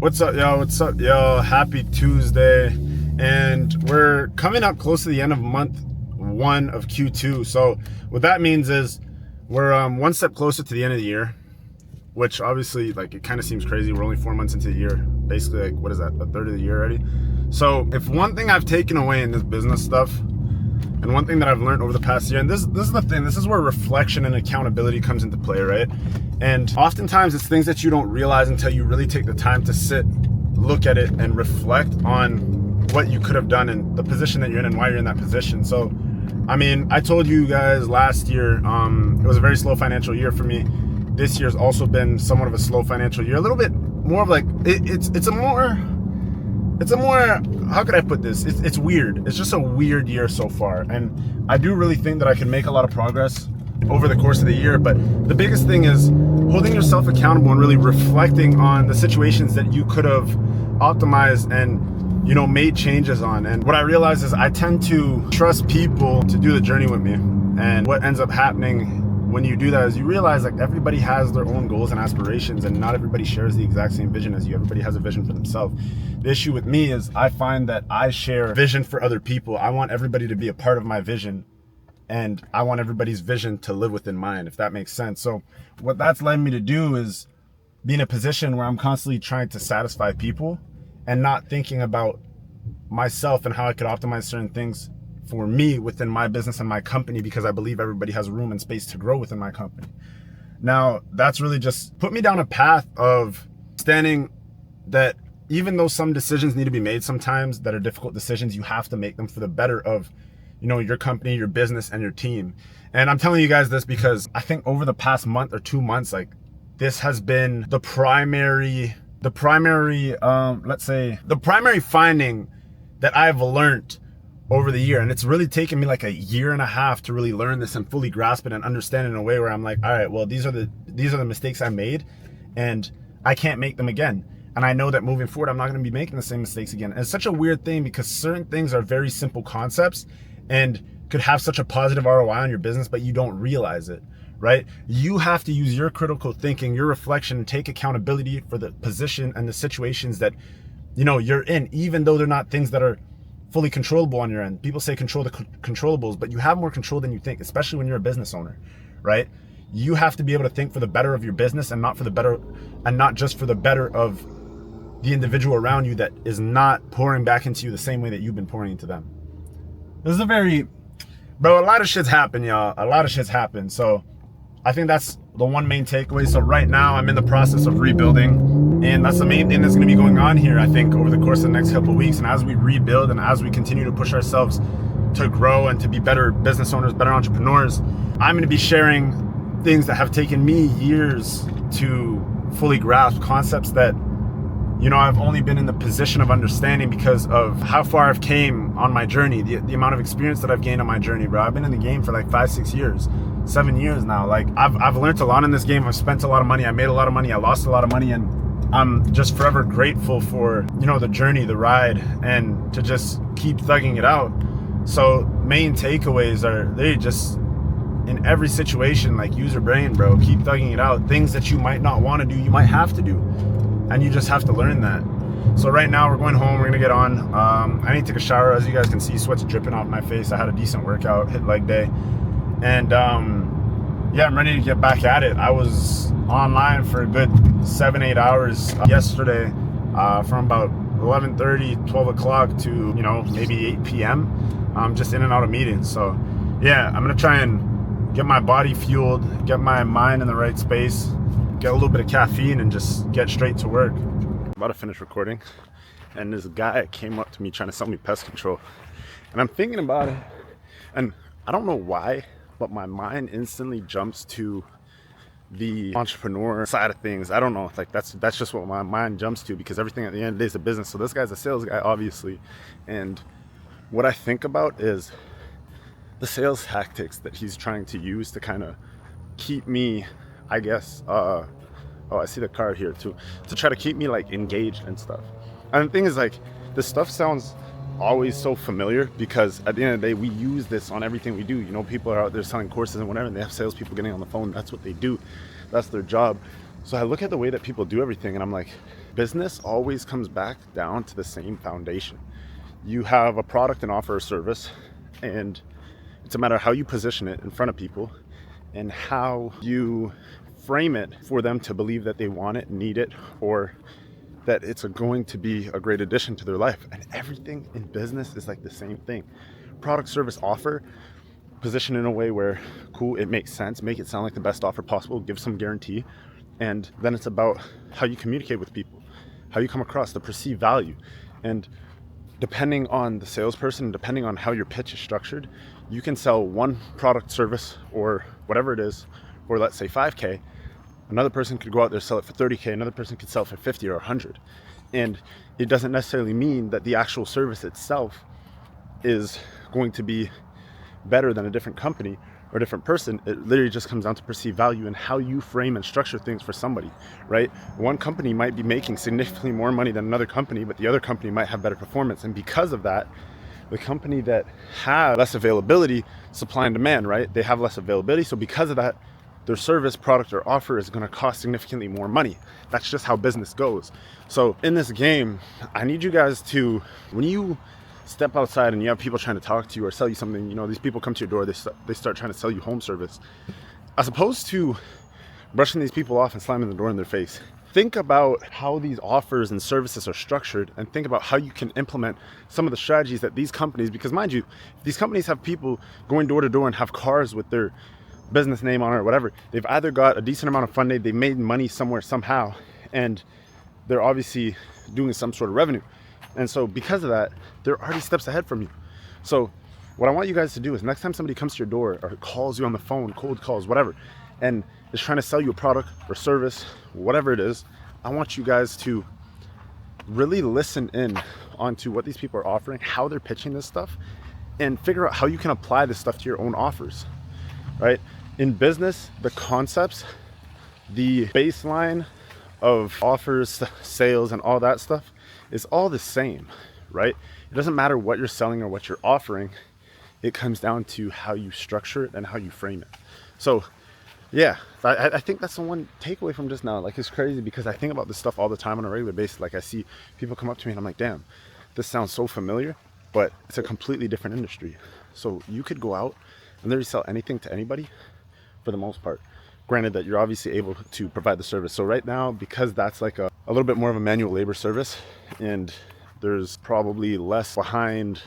What's up, yo? What's up, yo? Happy Tuesday. And we're coming up close to the end of month 1 of Q2. So what that means is we're one step closer to the end of the year, which obviously, like, it kind of seems crazy. We're only 4 months into the year. Basically, like, what is that? A third of the year already? So if one thing I've taken away in this business stuff, and one thing that I've learned over the past year, and this is the thing, this is where reflection and accountability comes into play, right? And oftentimes it's things that you don't realize until you really take the time to sit, look at it, and reflect on what you could have done and the position that you're in and why you're in that position. So, I mean, I told you guys last year, it was a very slow financial year for me. This year's also been somewhat of a slow financial year. A little bit more of like, it's a more, how could I put this? It's weird. It's just a weird year so far. And I do really think that I can make a lot of progress over the course of the year. But the biggest thing is holding yourself accountable and really reflecting on the situations that you could have optimized and, you know, made changes on. And what I realize is I tend to trust people to do the journey with me. And what ends up happening when you do that is you realize, like, everybody has their own goals and aspirations, and not everybody shares the exact same vision as you. Everybody has a vision for themselves. The issue with me is I find that I share vision for other people. I want everybody to be a part of my vision, and I want everybody's vision to live within mine, if that makes sense. So what that's led me to do is be in a position where I'm constantly trying to satisfy people and not thinking about myself and how I could optimize certain things for me within my business and my company, because I believe everybody has room and space to grow within my company. Now, that's really just put me down a path of standing that even though some decisions need to be made sometimes that are difficult decisions, you have to make them for the better of, you know, your company, your business, and your team. And I'm telling you guys this because I think over the past month or 2 months, like, this has been the primary finding that I've learned over the year. And it's really taken me like a year and a half to really learn this and fully grasp it and understand it in a way where I'm like, all right, well, these are the mistakes I made, and I can't make them again. And I know that moving forward, I'm not going to be making the same mistakes again. And it's such a weird thing because certain things are very simple concepts and could have such a positive ROI on your business, but you don't realize it, right? You have to use your critical thinking, your reflection, and take accountability for the position and the situations that, you know, you're in, even though they're not things that are fully controllable on your end. People say control the controllables, but you have more control than you think, especially when you're a business owner, right? You have to be able to think for the better of your business and not just for the better of the individual around you that is not pouring back into you the same way that you've been pouring into them. This is a lot of shit's happened, y'all. A lot of shit's happened. So I think that's the one main takeaway. So right now I'm in the process of rebuilding, and that's the main thing that's going to be going on here, I think, over the course of the next couple of weeks. And as we rebuild and as we continue to push ourselves to grow and to be better business owners, better entrepreneurs, I'm going to be sharing things that have taken me years to fully grasp, concepts that, you know, I've only been in the position of understanding because of how far I've came on my journey, the amount of experience that I've gained on my journey, bro. I've been in the game for like 5-6 years, 7 years now. Like, I've learned a lot in this game. I've spent a lot of money. I made a lot of money. I lost a lot of money, and I'm just forever grateful for, you know, the journey, the ride, and to just keep thugging it out. So main takeaways are, they just, in every situation, like, use your brain, bro. Keep thugging it out. Things that you might not want to do, you might have to do. And you just have to learn that. So right now we're going home, we're gonna get on. I need to take a shower. As you guys can see, sweat's dripping off my face. I had a decent workout, hit leg day. And yeah, I'm ready to get back at it. I was online for a good 7-8 hours yesterday, from about 11:30, 12 o'clock to, you know, maybe 8 p.m. Just in and out of meetings. So yeah, I'm gonna try and get my body fueled, get my mind in the right space, get a little bit of caffeine, and just get straight to work. I'm about to finish recording, and this guy came up to me trying to sell me pest control. And I'm thinking about it, and I don't know why, but my mind instantly jumps to the entrepreneur side of things. I don't know, like, that's just what my mind jumps to, because everything at the end of the day is a business. So this guy's a sales guy, obviously. And what I think about is the sales tactics that he's trying to use to kind of keep me, I guess, oh, I see the car here too, to try to keep me, like, engaged and stuff. And the thing is, like, this stuff sounds always so familiar because at the end of the day, we use this on everything we do. You know, people are out there selling courses and whatever, and they have salespeople getting on the phone. That's what they do. That's their job. So I look at the way that people do everything, and I'm like, business always comes back down to the same foundation. You have a product and offer a service, and it's a matter of how you position it in front of people and how you frame it for them to believe that they want it, need it, or that it's going to be a great addition to their life. And everything in business is like the same thing. Product, service, offer, position in a way where, cool, it makes sense, make it sound like the best offer possible, give some guarantee. And then it's about how you communicate with people, how you come across, the perceived value. And depending on the salesperson, depending on how your pitch is structured, you can sell one product, service, or whatever it is for, let's say, 5K. Another person could go out there, sell it for 30K. Another person could sell it for 50 or 100. And it doesn't necessarily mean that the actual service itself is going to be better than a different company or a different person. It literally just comes down to perceived value and how you frame and structure things for somebody, right? One company might be making significantly more money than another company, but the other company might have better performance. And because of that, the company that has less availability, supply and demand, right? They have less availability. So because of that, their service, product, or offer is going to cost significantly more money. That's just how business goes. So in this game, I need you guys to, when you step outside and you have people trying to talk to you or sell you something, you know, these people come to your door, they start trying to sell you home service. As opposed to brushing these people off and slamming the door in their face, think about how these offers and services are structured, and think about how you can implement some of the strategies that these companies, because mind you, these companies have people going door to door and have cars with their business name on it or whatever. They've either got a decent amount of funding, they made money somewhere somehow, and they're obviously doing some sort of revenue. And so because of that, they're already steps ahead from you. So what I want you guys to do is next time somebody comes to your door or calls you on the phone, cold calls, whatever, and is trying to sell you a product or service, whatever it is, I want you guys to really listen in onto what these people are offering, how they're pitching this stuff, and figure out how you can apply this stuff to your own offers, right? In business, the concepts, the baseline of offers, sales, and all that stuff is all the same, right? It doesn't matter what you're selling or what you're offering. It comes down to how you structure it and how you frame it. So yeah, I think that's the one takeaway from just now. Like, it's crazy because I think about this stuff all the time on a regular basis. Like, I see people come up to me and I'm like, damn, this sounds so familiar, but it's a completely different industry. So you could go out and literally sell anything to anybody for the most part. Granted that you're obviously able to provide the service. So right now, because that's like a little bit more of a manual labor service, and there's probably less behind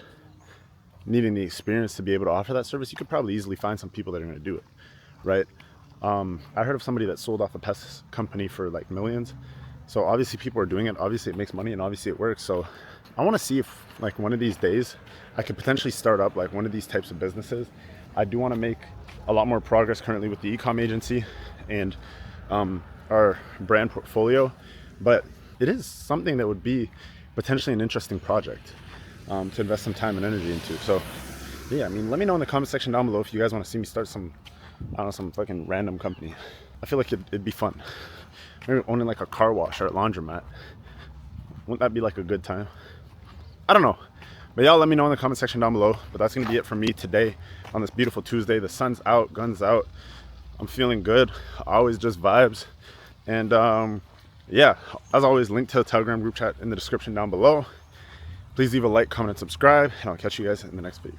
needing the experience to be able to offer that service, you could probably easily find some people that are going to do it, right? I heard of somebody that sold off a pest company for like millions. So obviously people are doing it. Obviously it makes money and obviously it works. So I want to see if like one of these days I could potentially start up like one of these types of businesses. I do want to make a lot more progress currently with the e-com agency and our brand portfolio, but it is something that would be potentially an interesting project to invest some time and energy into. So yeah, I mean, let me know in the comment section down below if you guys want to see me start some, I don't know, some fucking random company. I feel like it'd be fun. Maybe owning like a car wash or a laundromat. Wouldn't that be like a good time? I don't know. But y'all let me know in the comment section down below. But that's going to be it for me today on this beautiful Tuesday. The sun's out, guns out. I'm feeling good. Always just vibes. And yeah, as always, link to the Telegram group chat in the description down below. Please leave a like, comment, and subscribe. And I'll catch you guys in the next video.